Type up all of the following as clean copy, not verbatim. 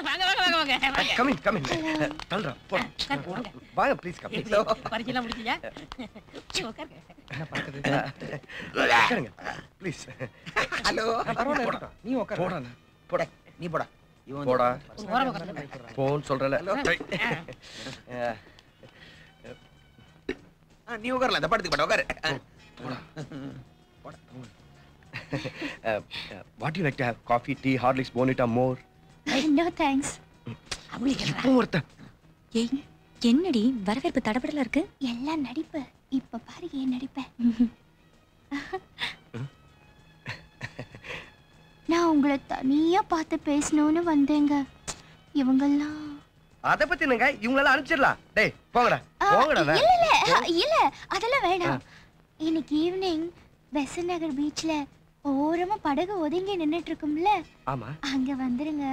வாங்க வாங்க வாங்க வாங்க. Come in. தள்ளுடா போ. வாங்க ப்ளீஸ் கம். பரிச்சைலாம் முடிச்சியா? உட்காருங்க. என்ன பண்றது? உட்காருங்க ப்ளீஸ். ஹலோ. பரவாயில்ல நீ உட்காரு. போடா. போடா. நீ போடா. போடா. ஓரமா உட்காருங்க. போன் சொல்றல. நீ உட்காரல. அந்த படத்துக்கு போடா உட்காரு. போடா. போடா. What do you like to have? Coffee, tea, Horlicks, Bonita, more? No thanks. இப்போ ஒருத்த. ஏய் என்னடி வரவேற்பு தடபடலா இருக்கு? எல்லாம் நடிப்பு. இப்ப பாரு ஏன் நடிப்ப. நான் உங்களை தனியா பார்த்து பேசணும்னு வந்தேங்க. இவங்கெல்லாம் அத பத்தி என்னங்க? இவங்கள அனுப்பிச்சிடலாம். டேய் போங்கடா. போங்கடா. இல்ல அதெல்லாம் வேணாம். இன்னைக்கு ஈவினிங் பெசன்ட் நகர் பீச்ல ஓரமா படகு ஒதுங்கி நின்னுட்டு இருக்கும்ல. ஆமா. அங்க வந்துருங்க.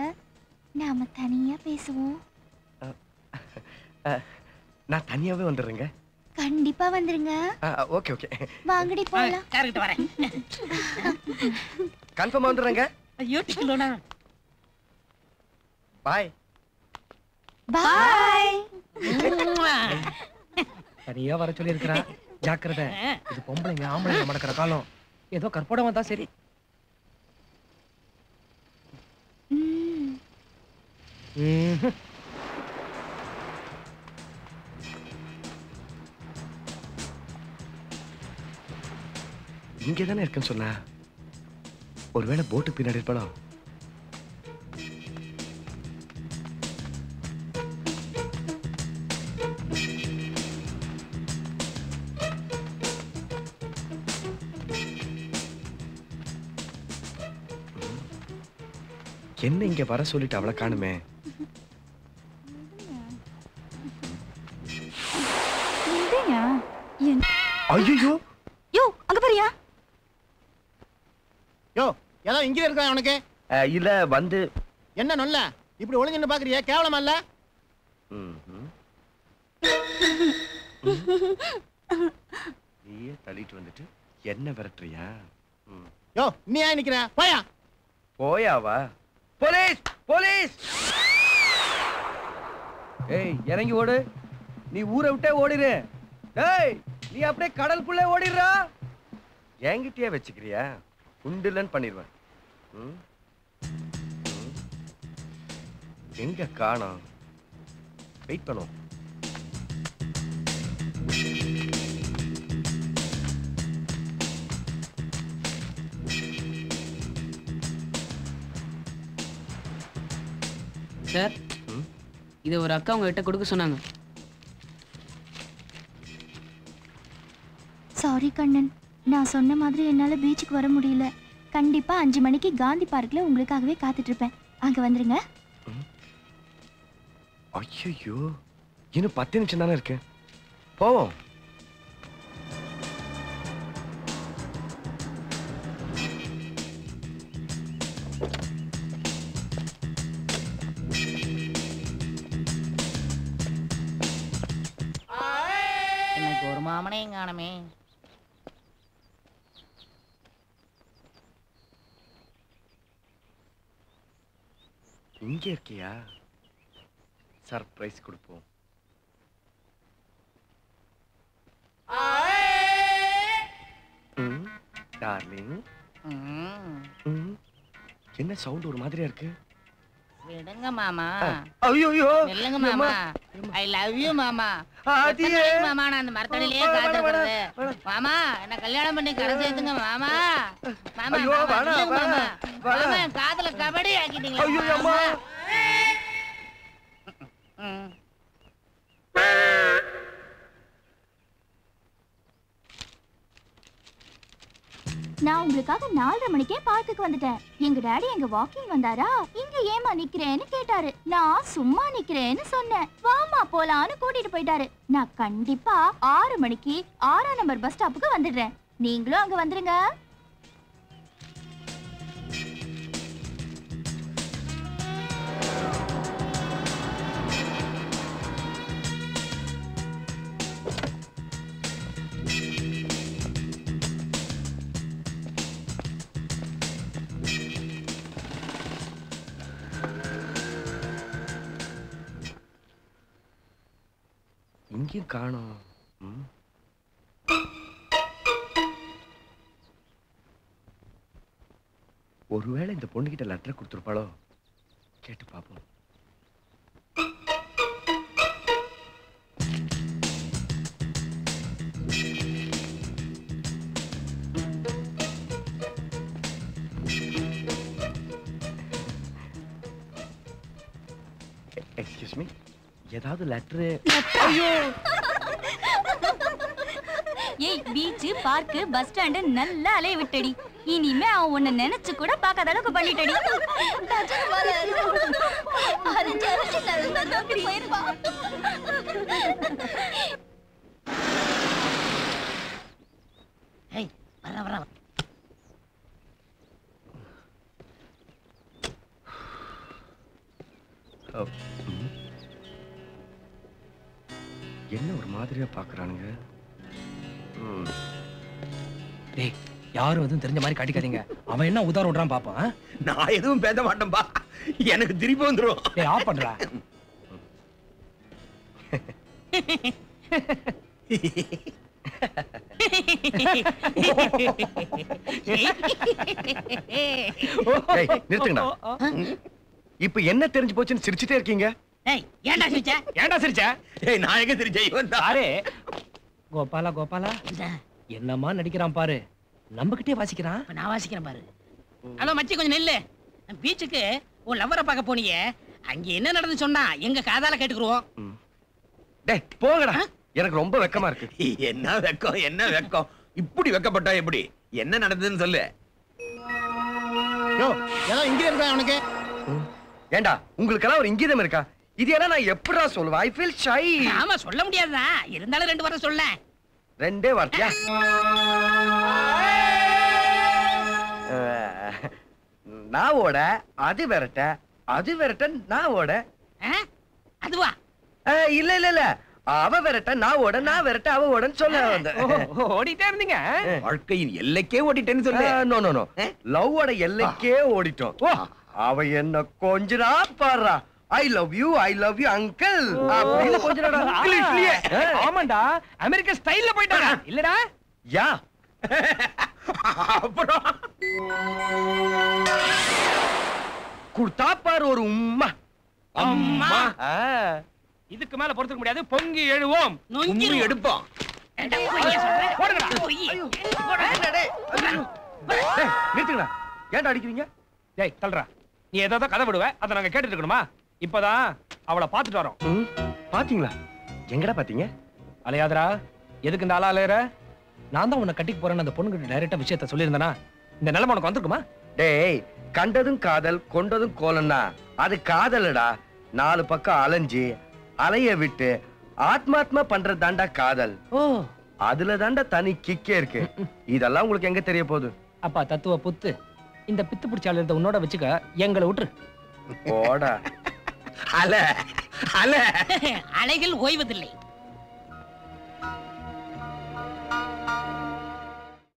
நாம தனியா பேசுவோம். நான் தனியாவே வந்துறேங்க. கண்டிப்பா வந்துருங்க. Okay okay. வாங்கடி போலாம். கார்கிட்ட வரேன். கன்ஃபார்ம் வந்துறேங்க. ஐயோ டிக்கலோனா. பை. பை. தனியா வர சொல்லி இருக்கறா. ஜாக்கிரதை. இது பொம்பளைங்க ஆம்பளைங்க மடக்கற காலம். ஏதோ கற்போட வந்தா சரி. இங்கே தானே இருக்குன்னு சொன்னா. ஒருவேளை போட்டு பின்னாடி இருப்பாளோ? என்ன இங்க வர சொல்லிட்டு அவளை காணுமே. ஐயோ யோ அங்க பாரியா. யோ ஏதோ இங்க இருக்கா உனக்கு? இல்ல வந்து என்ன நல்ல இப்படி ஒளிஞ்சின்னு பாக்குறியா? கேவலமா இல்ல? நீயே தள்ளிட்டு வந்துட்டு என்ன விரட்டுறியா? யோ நீ ஏன் நிக்கிற? போயா. போயாவா? Police police. ஏய் இறங்கி ஓடு. நீ ஊரை விட்டே ஓடிரு. டேய் நீ அப்படியே கடலுக்குள்ளே ஓடிடுறா. என்கிட்டயே வச்சுக்கிறியா? உண்டுலன்னு பண்ணிடுவேன். எங்க காணோம்? வெயிட் பண்ணுவோம். சார் இது ஒரு அக்கா உங்ககிட்ட கொடுக்க சொன்னாங்க. சாரி கண்ணன், நான் சொன்ன மாதிரி என்னால பீச்சுக்கு வர முடியல. கண்டிப்பா 5 மணிக்கு காந்தி பார்க்ல உங்களுக்காகவே காத்துட்டு இருப்பேன். அங்க வந்துருங்க. ஐயோ இன்னும் 10 நிமிஷம் தானே இருக்கு. போவோம். இன்னைக்கு ஒரு மாமனையும் காணமே. இங்க இருக்கியா? சர்ப்ரைஸ் கொடுப்போம். டார்லிங் என்ன சவுண்ட் ஒரு மாதிரியா இருக்கு? விடுங்க மாமா. ஐயோ இல்லங்க மாமா. ஐ லவ் யூ மாமா. மாமா நான் அந்த மரத்தடியிலேயே காத்துக்கிறது. மாமா என்ன கல்யாணம் பண்ணி கரை சேர்த்துங்க மாமா. மாமா மாமா காதுல கபடி ஆக்கிட்டீங்களா மாமா? நான் உங்களுக்காக 4:30 மணிக்கே பார்க்குக்கு வந்துட்டேன். எங்க டாடி எங்க வாக்கிங் வந்தாரா, இங்க ஏமா நிக்கிறேன்னு கேட்டாரு. நான் சும்மா நிக்கிறேன்னு சொன்னேன். வாமா போலான்னு கூட்டிட்டு போயிட்டாரு. நான் கண்டிப்பா 6 மணிக்கு 6ஆம் நம்பர் பஸ் ஸ்டாப்புக்கு வந்துடுறேன். நீங்களும் அங்க வந்துருங்க. எங்கேயும் காணோம். ஒருவேளை இந்த பொண்ணுகிட்ட லெட்டர் கொடுத்துருப்பாளோ? கேட்டு பாப்போம். எக்ஸ்கியூஸ் மீ, ஏதாவது லெட்டர்? ஐயோ, ஏய், பீச், பார்க், பஸ் ஸ்டாண்ட் நல்லா அலைய விட்டடி. இனிமே அவன் உன்னை நினைச்சு கூட பார்க்காத அளவுக்கு பண்ணிட்டடி. என்ன ஒரு மாதிரியா பாக்குறானுங்க? டேய், யாரும் எதுவும் தெரிஞ்ச மாதிரி காட்டிக்காதீங்க. அவன் என்ன உதார விடுறான் பாப்பான். நான் எதுவும் பேச மாட்டேன்பா, எனக்கு திருப்பி வந்துரும். டேய், ஆஃப் பண்றா. டேய், நிறுத்துங்கடா. இப்ப என்ன தெரிஞ்சு போச்சுன்னு சிரிச்சிட்டே இருக்கீங்க? ஏன்டா சிரிச்ச? ஏன்டா சிரிச்ச? ஏய், நான் எங்க தெரிஞ்சேன்? இவன் தான். பாரு கோபாலா, கோபாலா என்னம்மா நடிக்கிறான் பாரு. நம்மகிட்டே வாசிக்கிறான். நான் வாசிக்கிறேன் பாரு. ஹலோ மச்சி, கொஞ்சம் நில்லு. பீச்சுக்கு உன் லவ்வரை பார்க்க போனியே, அங்க என்ன நடந்து சொன்னா எங்க காதால கேட்டுக்குருவோம். டேய், போங்கடா. எனக்கு ரொம்ப வெக்கமா இருக்கு. என்ன வெக்கம், என்ன வெக்கம்? இப்படி வெக்கப்பட்டா எப்படி? என்ன நடந்ததுன்னு சொல்லு. யோ, ஏதோ இங்கே இருக்கா உனக்கு? ஏண்டா, உங்களுக்கெல்லாம் ஒரு இங்கீதம் இருக்கா? இது எல்லாம் நான் எப்படா சொல்லுவேன்? I feel shy. ஆமா, சொல்ல முடியாதுதான். இருந்தாலும் 2 வாரம் சொல்ல. 2 வார்த்தையா? நாவோட அது விரட்ட, அது விரட்ட நாவோட. அதுவா? இல்ல இல்ல இல்ல, அவ விரட்ட நாவோட, நான் விரட்ட அவவோடன்னு சொல்ல வந்தேன். ஓடிட்டே இருந்தீங்க. வாழ்க்கையின் எல்லைக்கே ஓடிட்டேன்னு சொல்லு. நோ நோ நோ, லவ்வோட எல்லைக்கே ஓடிட்டோம். அவ என்ன கொஞ்சரா பாடுறா. ஐ லவ் யூ அங்கிள் அப்படின்னு கொஞ்சரா. இங்கிலீஷ்லயே. ஆமாண்டா, அமெரிக்க ஸ்டைல்ல போயிட்டாங்க இல்லடா? யா. அப்புறம் குடுத்தா பாரு ஒரு உம்மா. அம்மா, இதுக்கு மேல பொறுத்துக்க முடியாது. பொங்கி எழுவோம், உம்மி எடுப்போம். நிறுத்துங்கடா. ஏன்டா அடிக்கிறீங்க? டேய், தள்ளுறா. நீ ஏதாவது கதை விடுவ, அதை நாங்க கேட்டுட்டு இருக்கணுமா? இப்பதான் அவளை பாத்துட்டு வரோம். பாத்தீங்களா? எங்கடா பாத்தீங்க? அலையாதரா, எதுக்கு இந்த ஆளா அலையற? நான் தான் உன்னை கட்டிக்கு போறேன்னு அந்த பொண்ணுகிட்ட டைரக்டா விஷயத்த சொல்லியிருந்தேனா இந்த நிலைமை உனக்கு வந்திருக்குமா? டேய், கண்டதும் காதல் கொண்டதும் கோலம்னா அது காதலடா. 4 பக்கம் அலைஞ்சு அலைய விட்டு ஆத்மாத்மா பண்றது தாண்டா காதல். அதுல தாண்டா தனி கிக்கே இருக்கு. இதெல்லாம் உங்களுக்கு எங்க தெரிய போகுது? அப்பா தத்துவ புத்து, இந்த பித்து பிடிச்சாளத்தை உன்னோட வச்சுக்க, எங்களை விட்டுரு. அலை அலை அலைகள் ஓய்வதில்லை.